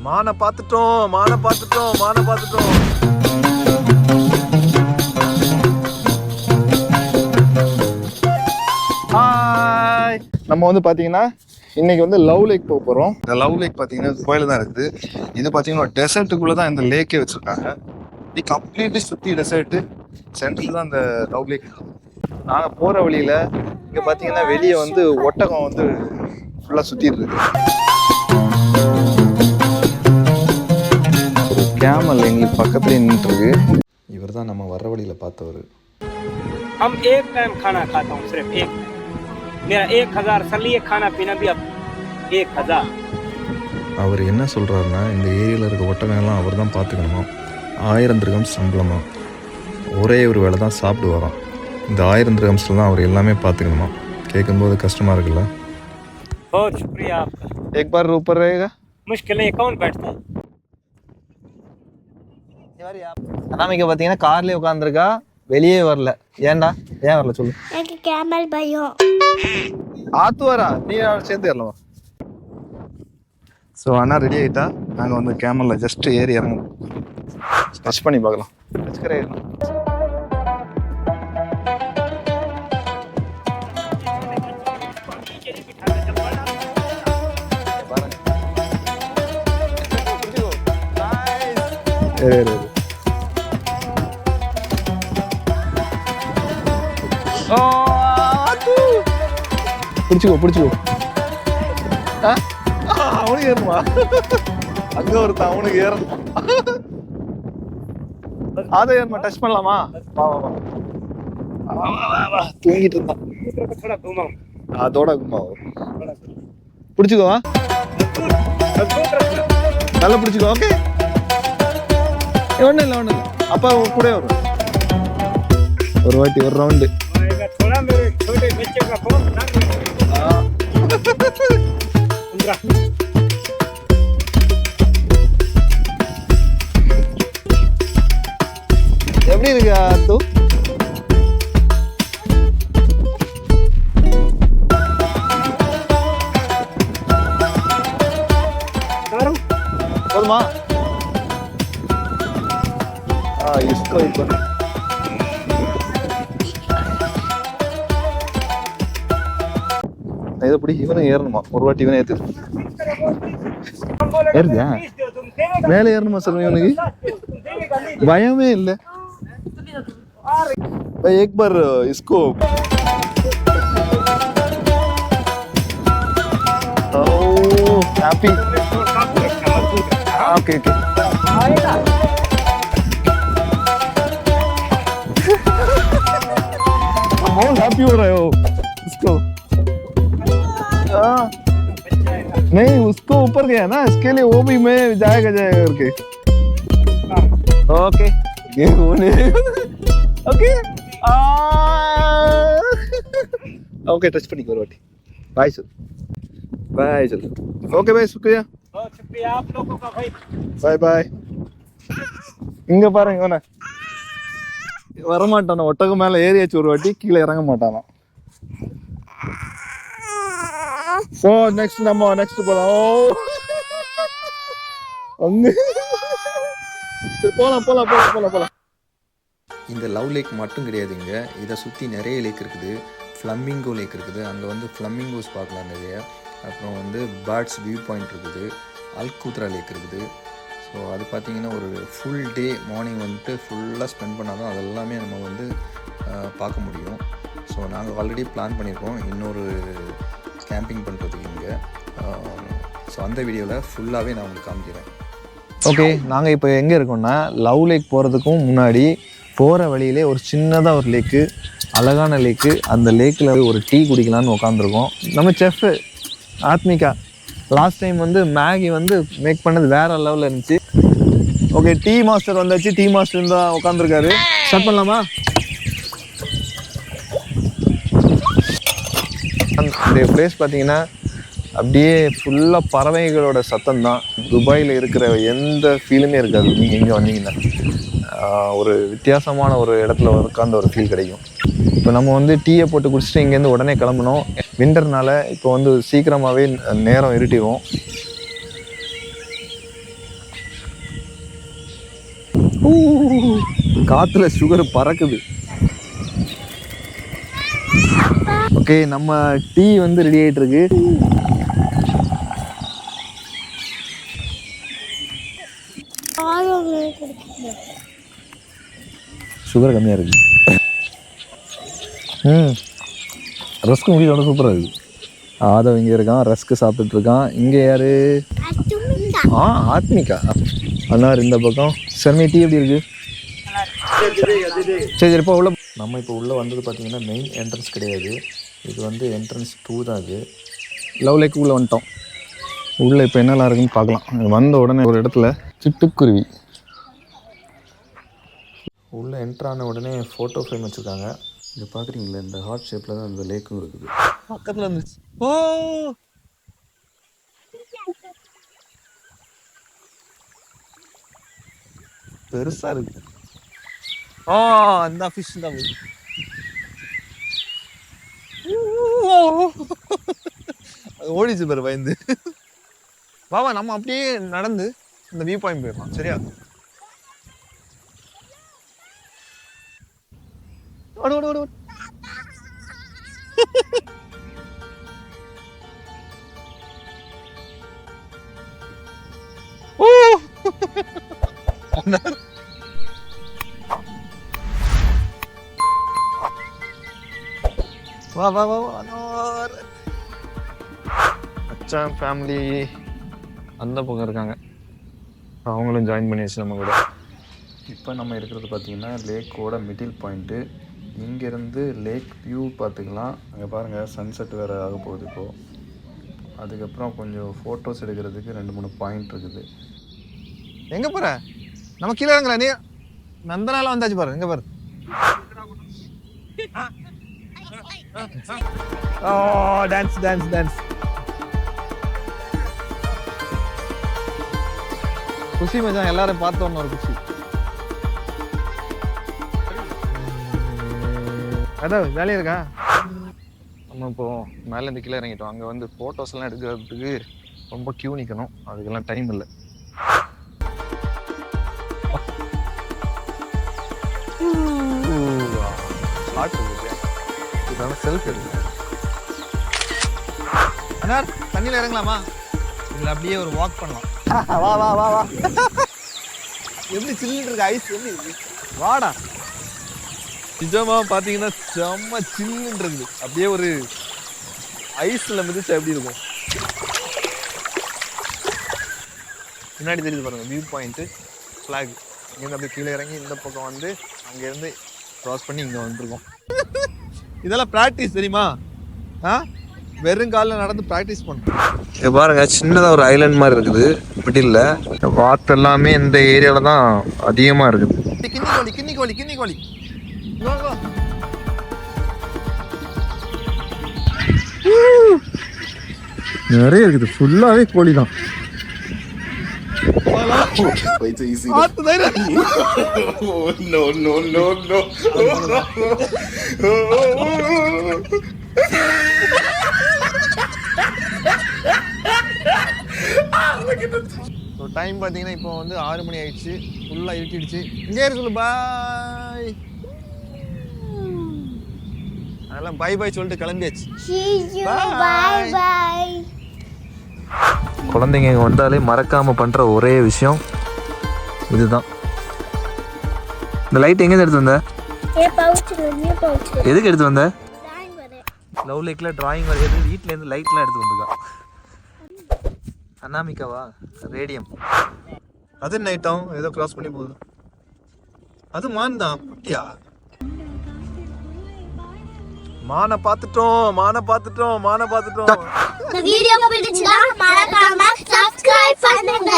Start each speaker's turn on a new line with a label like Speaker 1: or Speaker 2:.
Speaker 1: மானை பார்த்துட்டோம். ஹாய், நம்ம வந்து பார்த்தீங்கன்னா இன்னைக்கு வந்து லவ் லேக் போக போகிறோம். இந்த லவ் லேக் பார்த்தீங்கன்னா கோயில் தான் இருக்குது. இது பார்த்தீங்கன்னா டெசர்ட்டுக்குள்ளே தான் இந்த லேக்கே வச்சுருக்காங்க. இது கம்ப்ளீட்லி சுற்றி டெசர்ட்டு, சென்டரில் தான் இந்த லவ் லேக். நாங்கள் போகிற வழியில் இங்கே பார்த்தீங்கன்னா வெளியே வந்து ஒட்டகம் வந்து ஃபுல்லாக சுற்றிட்டு இருக்கு. ஒரு கேமல் எங்களுக்கு பக்கத்துலேயே நின்றுருக்கு. இவர் தான் நம்ம வர்ற வழியில் பார்த்தவர்.
Speaker 2: हम एक टाइम खाना खाता हूँ, सिर्फ एक। मेरा 1000 सलिए खाना पीना भी अब 1000।
Speaker 1: அவர் என்ன சொல்கிறாருன்னா, இந்த ஏரியாவில் இருக்க ஒட்டகம்லாம் அவர் தான் பார்த்துக்கணுமா. 1000 திரகம் சம்பளமா, ஒரே ஒரு வேளை தான் சாப்பிட்டு வரோம். இந்த 1000 திரகம்ஸில் தான் அவர் எல்லாமே பார்த்துக்கணுமா. கேட்கும்போது கஷ்டமாக இருக்குல்ல.
Speaker 2: बहुत शुक्रिया आपका।
Speaker 1: एक बार ऊपर रहेगा.
Speaker 2: मुश्किल नहीं, कौन बैठता है?
Speaker 1: அனாமிகா பார்த்தீங்கன்னா கார்லேயே உட்காந்துருக்கா, வெளியே வரல. ஏன்டா, ஏன் வரல சொல்லு.
Speaker 3: எனக்கு கேமல் பயம்.
Speaker 1: ஆத்து வரா, நீ சேர்ந்து வரலாம். ஸோ அண்ணா ரெடி ஆகிட்டா. நாங்கள் வந்து கேமரில் ஜஸ்ட் ஏறி இறங்கணும். டச் பண்ணி பார்க்கலாம். டச்சுக்கரை ஏறணும். பிடிச்சிக்கோ. அவனுக்கு ஏறணுமா? அங்க ஒருத்தன் அவனுக்கு ஏறணும். அதை ஏறமா டச் பண்ணலாமா? வா தூங்கிட்டு இருந்தான். அதோட பிடிச்சிக்கோ, நல்லா பிடிச்சிக்கோ. ஓகே, ஒன்றும் இல்லை. அப்பா கூட வரும். ஒரு வாட்டி ஒரு ரவுண்டு. எப்படி இருக்கு அத்து? போதுமா? इसको இதை பிடி. இவனும் ஏறணுமா? ஒரு வாட்டி இவனை ஏத்து. ஏறுதா? மேலே ஏறணுமா சொல்லுங்க. இவனுக்கு பயமே இல்லை. एक बार इसको हैप्पी. ओके बहुत हैप्पी हो रहे हो इसको. नहीं, उसको ऊपर गया ना, इसके लिए वो भी मैं जाएगा करके. ओके ओके ओके टच பண்ணிக்கோ ஒரு வாட்டி. பாய் சொல்லு. ओके भाई, शुक्रिया.
Speaker 2: बहुत शुक्रिया आप लोगों का भाई.
Speaker 1: பாய். இங்க பாருங்க, இவனை வரமாட்டானா. ஒட்டகம் மேல ஏறியாச்சு ஒரு வாட்டி, கீழே இறங்க மாட்டானா. ஸோ நெக்ஸ்ட் போலாம். போலாம்.
Speaker 4: இந்த லவ் லேக் மட்டும் கிடையாதுங்க, இதை சுற்றி நிறைய லேக் இருக்குது. ஃப்ளமிங்கோ லேக் இருக்குது, அங்கே வந்து ஃப்ளமிங்கோஸ் பார்க்கலாம் நிறைய. அப்புறம் வந்து பேர்ட்ஸ் வியூ பாயிண்ட் இருக்குது. அல்குத்ரா லேக் இருக்குது. ஸோ அது பார்த்திங்கன்னா ஒரு ஃபுல் டே மார்னிங் வந்துட்டு ஃபுல்லாக ஸ்பெண்ட் பண்ணால் தான் அதெல்லாமே நம்ம வந்து பார்க்க முடியும். ஸோ நாங்கள் ஆல்ரெடி பிளான் பண்ணியிருக்கோம் இன்னொரு கேம்பிங் பண்ணுறதுக்கு இங்கே. ஸோ அந்த வீடியோவில் ஃபுல்லாகவே நான் உங்களுக்கு காமிக்கிறேன்.
Speaker 1: ஓகே, நாங்கள் இப்போ எங்கே இருக்கோம்னா லவ் லேக் போகிறதுக்கும் முன்னாடி போகிற வழியிலே ஒரு சின்னதாக ஒரு லேக்கு, அழகான லேக்கு. அந்த லேக்கில் ஒரு டீ குடிக்கலான்னு உட்காந்துருக்கோம். நம்ம செஃப் ஆத்மிகா லாஸ்ட் டைம் வந்து மேகி வந்து மேக் பண்ணது வேறு லெவலில் இருந்துச்சு. ஓகே, டீ மாஸ்டர் வந்தாச்சு. டீ மாஸ்டர் தான் உட்காந்துருக்காரு. ஸ்டார்ட் பண்ணலாமா? அந்த பிளேஸ் பார்த்தீங்கன்னா அப்படியே ஃபுல்லாக பறவைகளோட சத்தம் தான். துபாயில் இருக்கிற எந்த ஃபீலுமே இருக்காது. நீங்கள் இங்கே வந்தீங்கன்னா ஒரு வித்தியாசமான ஒரு இடத்துல உட்காந்த ஒரு ஃபீல் கிடைக்கும். இப்போ நம்ம வந்து டீயை போட்டு குடிச்சிட்டு இங்கேருந்து உடனே கிளம்பணும். விண்டர்னால இப்போ வந்து சீக்கிரமாகவே நேரம் இருட்டிடும். காற்றுல சுகர் பறக்குது. ஓகே, நம்ம டீ வந்து ரெடி ஆகிட்டு இருக்கு. சுகர் கம்மியாக இருக்கு. ரஸ்க்கு முடியோட சூப்பராக இருக்குது. ஆதவ் இங்கே இருக்கான், ரஸ்க்கு சாப்பிட்டுட்டு இருக்கான். இங்கே யாரு? ஆத்மிகா. அண்ணார் இந்த பக்கம். சர்மி டீ எப்படி இருக்கு? சரி இப்போ உள்ள
Speaker 4: நம்ம இப்போ உள்ளே வந்தது பார்த்தீங்கன்னா மெயின் என்ட்ரன்ஸ் கிடையாது, இது வந்து என்ட்ரன்ஸ் 2 தான். இது
Speaker 1: லவ் லேக் உள்ளே வந்துட்டோம். உள்ளே இப்போ என்னெல்லாம் இருக்குன்னு பார்க்கலாம். வந்த உடனே ஒரு இடத்துல சிட்டுக்குருவி.
Speaker 4: உள்ளே என்ட்ரான உடனே ஃபோட்டோ ஃப்ரேம் வச்சுருக்காங்க. இங்கே பார்க்குறீங்களா, இந்த ஹார்ட் ஷேப்பில் தான் இந்த லேக்கும் இருக்குது.
Speaker 1: பக்கத்தில் இருந்துச்சு. ஓ பெருசாக இருக்கு. இந்த ஃபிஷ் தான் ஓடிச்சு பேர் பயந்து. பாபா நம்ம அப்படியே நடந்து இந்த வியூ பாயிண்ட் போயிடலாம். சரியா? ஓடு ஓடு ஓடு. வா வா வா அனோர். அச்சான் ஃபேமிலி அந்த பக்கம் இருக்காங்க, அவங்களும் ஜாயின் பண்ணியாச்சு நம்ம கூட.
Speaker 4: இப்போ நம்ம இருக்கிறது பார்த்திங்கன்னா லேக்கோட மிடில் பாயிண்ட்டு. இங்கேருந்து லேக் வியூ பார்த்துக்கலாம். அங்கே பாருங்கள், சன்செட் வேறு ஆக போகுது இப்போது. அதுக்கப்புறம் கொஞ்சம் ஃபோட்டோஸ் எடுக்கிறதுக்கு 2-3 பாயிண்ட் இருக்குது.
Speaker 1: எங்கே போகிற? நம்ம கீழே இறங்கலாம். நீ நந்தனால வந்தாச்சு பாரு. எங்கே பாரு. Dance dance dance. குஷி மச்சான், எல்லாரும் பார்த்து வரணும் ஒரு குஷி. அதான் வேலையா இருக்கா? நம்ம இப்போ மேலேருந்து கீழே இறங்கிட்டோம். அங்கே வந்து ஃபோட்டோஸ் எல்லாம் எடுக்கிறதுக்கு ரொம்ப கியூ நிற்கணும், அதுக்கெல்லாம் டைம் இல்லை. செல்ஃப் எடுங்க. அண்ணா தண்ணியில் இறங்கலாமா? இதில் அப்படியே ஒரு வாக் பண்ணலாம். வா வா வா வா. எப்படி சில்லுன்னு இருக்கு ஐஸ்? எப்படி இருக்கு? வாடா. நிஜமா பார்த்தீங்கன்னா செம்ம சில்லுன்னு இருக்குது. அப்படியே ஒரு ஐஸில் மிதிச்சா எப்படி இருக்கும்? முன்னாடி தெரியுது பாருங்க வியூ பாயிண்ட்டு, ஃப்ளாக். இங்கேருந்து அப்படியே கீழே இறங்கி இந்த பக்கம் வந்து அங்கேருந்து க்ராஸ் பண்ணி இங்கே வந்துருக்கோம். இதெல்லாம் ப்ராக்டிஸ் தெரியுமா? வெறுங்காலில் நடந்து ப்ராக்டிஸ் பண்ணுறோம். இங்கே பாருங்க, சின்னதாக ஒரு ஐலாண்ட் மாதிரி இருக்குது மிடில். வாத்து எல்லாமே இந்த ஏரியாவில் தான் அதிகமாக இருக்குது. கிண்ணிக்கோழி கிண்ணிக்கோழி கிண்ணிக்கோழி நிறைய இருக்குது. ஃபுல்லாகவே கோழி தான்.
Speaker 3: Wait till you see
Speaker 1: Oh,
Speaker 3: no, no, no, no.
Speaker 1: Time பார்த்தீங்கன்னா இப்போ வந்து 6 மணி ஆயிடுச்சு. ஃபுல்லாக இருட்டிடுச்சு. இங்கே சொல்லு பாய். அதெல்லாம் பாய் பாய் சொல்லிட்டு கிளம்பியாச்சு. பாய் பாய். குழந்தைங்க வந்தாலே மறக்காம பண்ற ஒரே விஷயம் இதுதான். இந்த லைட் எங்க எடுத்து வந்த? எதுக்கு எடுத்து வந்த? லவ் லேக்ல டிராயிங் வரையாது. வீட்ல இருந்து லைட்லாம் எடுத்து வந்திருக்கா. அனாமிகாவா? ரேடியம். அது நைட்டம் ஏதோ கிராஸ் பண்ணி போகுது. அது மான் தான். குட்டியா? மானை பார்த்துட்டோம், மானை பார்த்துட்டோம், மானை பார்த்துட்டோம்.
Speaker 5: இந்த வீடியோ பிடிச்சிருந்தா மறக்காம சப்ஸ்கிரைப் பண்ணுங்க.